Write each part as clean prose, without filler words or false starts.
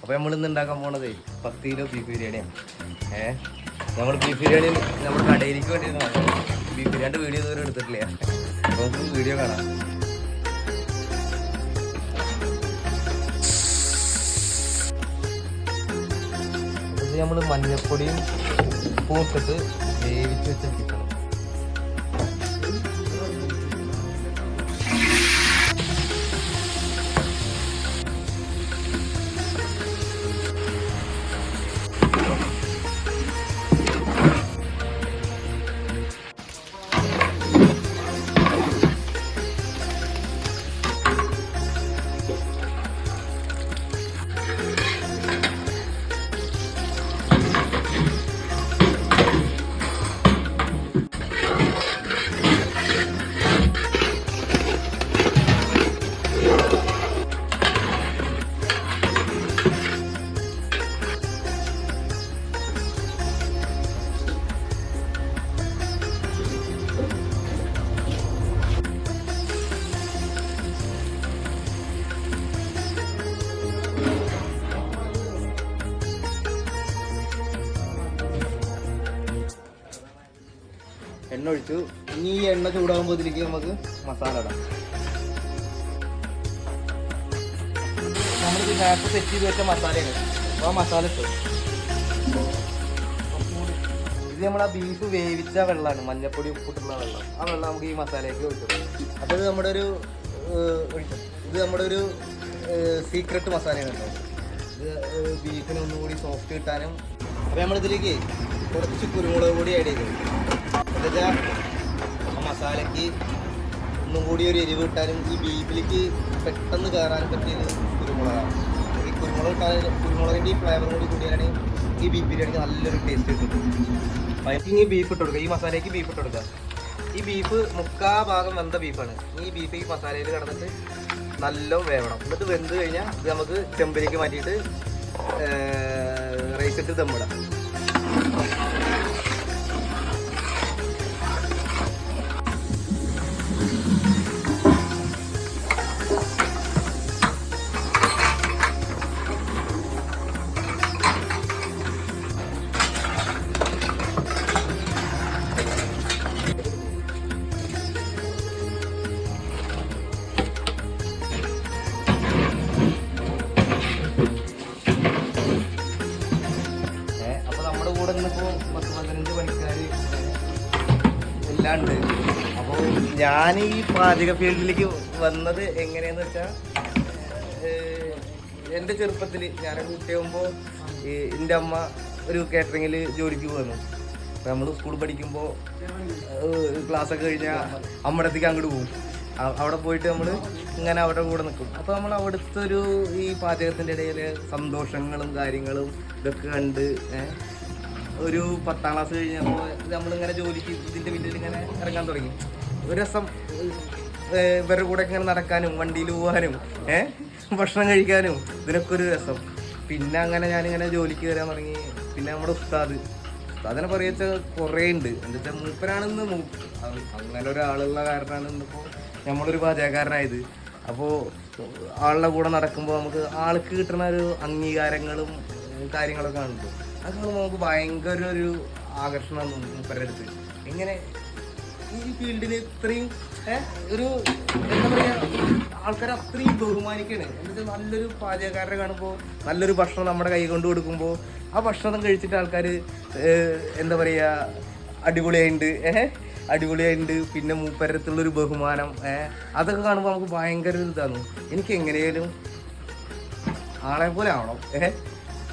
അപ്പോൾ നമ്മളിന്ന് ഉണ്ടാക്കാൻ പോണത് 10 കിലോ ബീഫ് ബിരിയാണിയാണ്. നമ്മൾ ബീഫ് ബിരിയാണി നമ്മുടെ കടയിലേക്ക് വേണ്ടിയിട്ടാണ്. ബീഫ് ബിരിയാണിയുടെ വീഡിയോ ഇതുവരെ എടുത്തിട്ടില്ല. അപ്പോൾ നമുക്ക് വീഡിയോ കാണാം. ഇത് നമ്മൾ മഞ്ഞൾപ്പൊടിയും ഉപ്പും ഇട്ടിട്ട് വേവിച്ച് വെച്ച ചിക്കൻ. എണ്ണ ഒഴിച്ചു. ഇനി ഈ എണ്ണ ചൂടാകുമ്പോൾ ഇതിലേക്ക് നമുക്ക് മസാല ഇടാം. നമ്മളിത് നേരത്തെ സെറ്റ് ചെയ്ത് വെച്ച മസാലയാണ്. അപ്പോൾ ആ മസാല ഇട്ടു. ഇത് നമ്മളാ ബീഫ് വേവിച്ച വെള്ളമാണ്, മഞ്ഞപ്പൊടി ഉപ്പിട്ടുള്ള വെള്ളം. ആ വെള്ളം നമുക്ക് ഈ മസാലയ്ക്ക് ഒഴിച്ചു. അപ്പോൾ ഇത് നമ്മുടെ ഒരു സീക്രട്ട് മസാലയാണ് കേട്ടോ. ഇത് ബീഫിന് ഒന്നുകൂടി സോഫ്റ്റ് കിട്ടാനും. അപ്പോൾ നമ്മളിതിലേക്ക് കുറച്ച് കുരുമുളക് പൊടി ആഡ് ചെയ്തു. എന്നുവെച്ചാൽ ആ മസാലയ്ക്ക് ഒന്നും കൂടി ഒരു എരിവ് കിട്ടാനും ഈ ബീഫിലേക്ക് പെട്ടെന്ന് കയറാനും പറ്റിയത് കുരുമുളകാണ്. ഈ കുരുമുളകിൻ്റെ ഈ ഫ്ലേവർ കൂടി കൂടിയാണ് ഈ ബീഫ് ബിരിയാണിക്ക് നല്ലൊരു ടേസ്റ്റ് കിട്ടും. അതിലേക്ക് ഈ ബീഫ് ഇട്ട് കൊടുക്കുക. ഈ മസാലയ്ക്ക് ബീഫ് ഇട്ട് കൊടുക്കുക. ഈ ബീഫ് 3/4 ഭാഗം വെന്ത ബീഫാണ്. ഈ ബീഫ് ഈ മസാലയിൽ കിടന്നിട്ട് നല്ല വേവണം. എന്നിട്ട് വെന്ത് കഴിഞ്ഞാൽ ഇത് നമുക്ക് ചെമ്പിലേക്ക് മാറ്റിയിട്ട് റൈസ് ഇട്ട് ദമ്മിടാം. കൂടെ ഇന്നിപ്പോൾ 10-15 പണിക്കാർ എല്ലാം ഉണ്ട്. അപ്പോൾ ഞാൻ ഈ പാചക ഫീൽഡിലേക്ക് വന്നത് എങ്ങനെയാന്ന് വെച്ചാൽ, എൻ്റെ ചെറുപ്പത്തിൽ ഞാനൊക്കെ കുട്ടിയാകുമ്പോൾ എൻ്റെ അമ്മ ഒരു കാറ്ററിങ്ങിൽ ജോലിക്ക് പോകുന്നു. അപ്പോൾ നമ്മൾ സ്കൂൾ പഠിക്കുമ്പോൾ ക്ലാസ്സൊക്കെ കഴിഞ്ഞാൽ അമ്മയുടെ അടുത്തേക്ക് അങ്ങോട്ട് പോകും. അവിടെ പോയിട്ട് നമ്മൾ ഇങ്ങനെ അവരുടെ കൂടെ നിൽക്കും. അപ്പോൾ നമ്മൾ അവിടുത്തെ ഈ പാചകത്തിൻ്റെ ഇടയിൽ സന്തോഷങ്ങളും കാര്യങ്ങളും ഇതൊക്കെ കണ്ട് ഒരു 10ാം ക്ലാസ് കഴിഞ്ഞപ്പോൾ നമ്മളിങ്ങനെ ജോലിക്ക് ഇതിൻ്റെ പിന്നിൽ ഇങ്ങനെ ഇറങ്ങാൻ തുടങ്ങി. ഒരു രസം ഇവരുടെ കൂടെ ഇങ്ങനെ നടക്കാനും വണ്ടിയിൽ പോകാനും ഭക്ഷണം കഴിക്കാനും ഇതിനൊക്കെ ഒരു രസം. പിന്നെ അങ്ങനെ ഞാനിങ്ങനെ ജോലിക്ക് കയറാൻ തുടങ്ങി. പിന്നെ നമ്മുടെ ഉസ്താദിനെ പറയുക കുറേ ഉണ്ട്. എന്താ വെച്ചാൽ മൂപ്പരാണെന്ന് അങ്ങനെ ഒരാളുള്ള കാരണമാണ് ഇന്നിപ്പോൾ നമ്മളൊരു പാചകക്കാരനായത്. അപ്പോൾ ആളുടെ കൂടെ നടക്കുമ്പോൾ നമുക്ക് ആൾക്ക് കിട്ടുന്ന ഒരു അംഗീകാരങ്ങളും കാര്യങ്ങളൊക്കെ കാണുമ്പോൾ അത് നമുക്ക് ഭയങ്കര ഒരു ആകർഷണം മൂപ്പരുടെ അടുത്ത്. എങ്ങനെ ഈ ഫീൽഡിൽ ഇത്രയും ഒരു എന്താ പറയുക, ആൾക്കാർ അത്രയും ബഹുമാനിക്കുകയാണ്. എന്നിട്ട് നല്ലൊരു പാചകക്കാരനെ കാണുമ്പോൾ നല്ലൊരു ഭക്ഷണം നമ്മുടെ കൈ കൊണ്ട് കൊടുക്കുമ്പോൾ ആ ഭക്ഷണം കഴിച്ചിട്ട് ആൾക്കാർ എന്താ പറയുക അടിപൊളിയായിട്ടുണ്ട്. പിന്നെ മൂപ്പരത്തുള്ളൊരു ബഹുമാനം അതൊക്കെ കാണുമ്പോൾ നമുക്ക് ഭയങ്കര ഇതാണ്. എനിക്ക് എങ്ങനെയാലും ആളെ പോലെ ആവണം.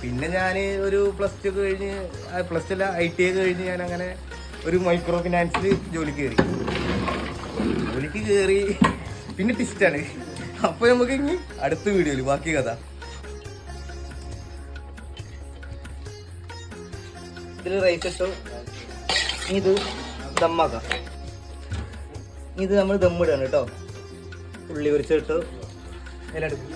പിന്നെ ഞാൻ ഒരു +2 ഒക്കെ കഴിഞ്ഞ്, +2 അല്ല ITI ഒക്കെ കഴിഞ്ഞ് ഞാൻ അങ്ങനെ ഒരു മൈക്രോ ഫിനാൻസിൽ ജോലിക്ക് കയറി. പിന്നെ ടിസ്റ്റാണ്. അപ്പോൾ നമുക്ക് ഇനി അടുത്ത വീഡിയോയിൽ ബാക്കി കഥ. ഇതിൽ റൈസ് ഇട്ടു. ഇത് ദമ്മാക്കാം. ഇത് നമ്മൾ ദമ്മിടാണ് കേട്ടോ. ഉള്ളി പൊരിച്ചിട്ടു അതിലെടുക്കും.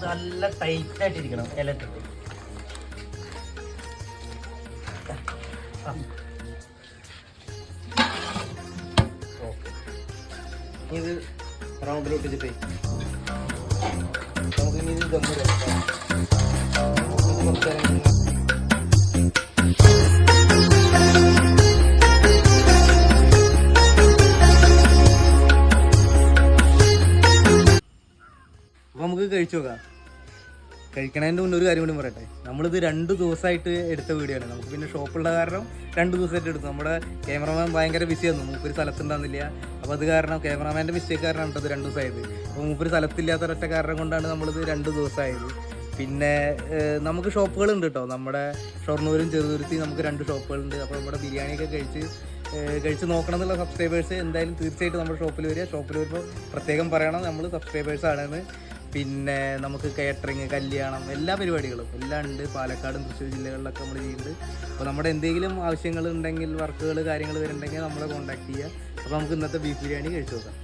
നല്ല ടൈറ്റായിട്ടിരിക്കണം ഇലട്ടിട്ട്. ഇത് റൗണ്ടിലോട്ടിച്ചിട്ട് ഇനി ഇത് ദമ്മിടണം കുറച്ച് നേരം അപ്പോൾ നമുക്ക് കഴിച്ചു നോക്കാം. കഴിക്കണതിൻ്റെ മുന്നേ ഒരു കാര്യം കൂടി പറയട്ടെ. നമ്മളിത് 2 ദിവസമായിട്ട് എടുത്ത വീഡിയോ ആണ്. നമുക്ക് പിന്നെ ഷോപ്പുള്ള കാരണം 2 ദിവസമായിട്ട് എടുത്തു. നമ്മുടെ ക്യാമറമാൻ ഭയങ്കര ബിസി ആയിരുന്നു, മൂപ്പര് സ്ഥലത്തുണ്ടാകുന്നില്ല. അപ്പോൾ അത് കാരണം ക്യാമറമാൻ്റെ മിസ്റ്റേക്ക് കാരണമാണ് ഇത് 2 ദിവസമായത്. അപ്പോൾ മൂപ്പര് സ്ഥലത്തില്ലാത്ത ഒരൊറ്റ കാരണം കൊണ്ടാണ് നമ്മളിത് 2 ദിവസമായത്. പിന്നെ നമുക്ക് ഷോപ്പുകളുണ്ട് കേട്ടോ. നമ്മുടെ ഷൊർണൂരും ചെറുതുരുത്തി നമുക്ക് 2 ഷോപ്പുകളുണ്ട്. അപ്പോൾ നമ്മുടെ ബിരിയാണിയൊക്കെ കഴിച്ച് നോക്കണം എന്നുള്ള സബ്സ്ക്രൈബേഴ്സ് എന്തായാലും തീർച്ചയായിട്ടും നമ്മുടെ ഷോപ്പിൽ വരിക. ഷോപ്പിൽ വരുമ്പോൾ പ്രത്യേകം പറയണം നമ്മൾ സബ്സ്ക്രൈബേഴ്സാണെന്ന്. പിന്നെ നമുക്ക് കാറ്ററിങ്, കല്യാണം, എല്ലാ പരിപാടികളും എല്ലാം ഉണ്ട്. പാലക്കാടും തൃശ്ശൂർ ജില്ലകളിലൊക്കെ നമ്മൾ ചെയ്യുന്നുണ്ട്. അപ്പോൾ നമ്മുടെ എന്തെങ്കിലും ആവശ്യങ്ങൾ ഉണ്ടെങ്കിൽ, വർക്കുകൾ കാര്യങ്ങൾ വരുന്നുണ്ടെങ്കിൽ നമ്മളെ കോൺടാക്ട് ചെയ്യുക. അപ്പോൾ നമുക്ക് ഇന്നത്തെ ബീഫ് ബിരിയാണി കഴിച്ചു നോക്കാം.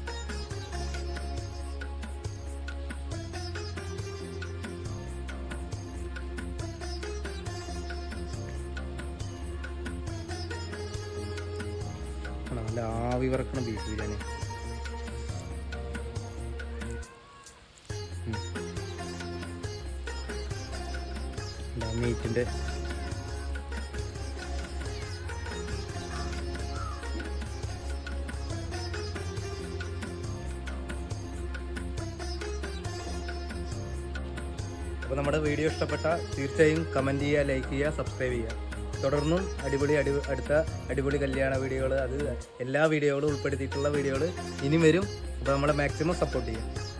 നല്ല ആവി വറക്കണം ബീഫ് ബിരിയാണി. മീറ്റിൻ്റെ അപ്പോൾ നമ്മുടെ വീഡിയോ ഇഷ്ടപ്പെട്ട തീർച്ചയായും കമൻറ്റ് ചെയ്യുക, ലൈക്ക് ചെയ്യുക, സബ്സ്ക്രൈബ് ചെയ്യുക. തുടർന്നും അടുത്ത അടിപൊളി കല്യാണ വീഡിയോകൾ, അത് എല്ലാ വീഡിയോകളും ഉൾപ്പെടുത്തിയിട്ടുള്ള വീഡിയോകൾ ഇനി വരും. അപ്പോൾ നമ്മളെ മാക്സിമം സപ്പോർട്ട് ചെയ്യുക.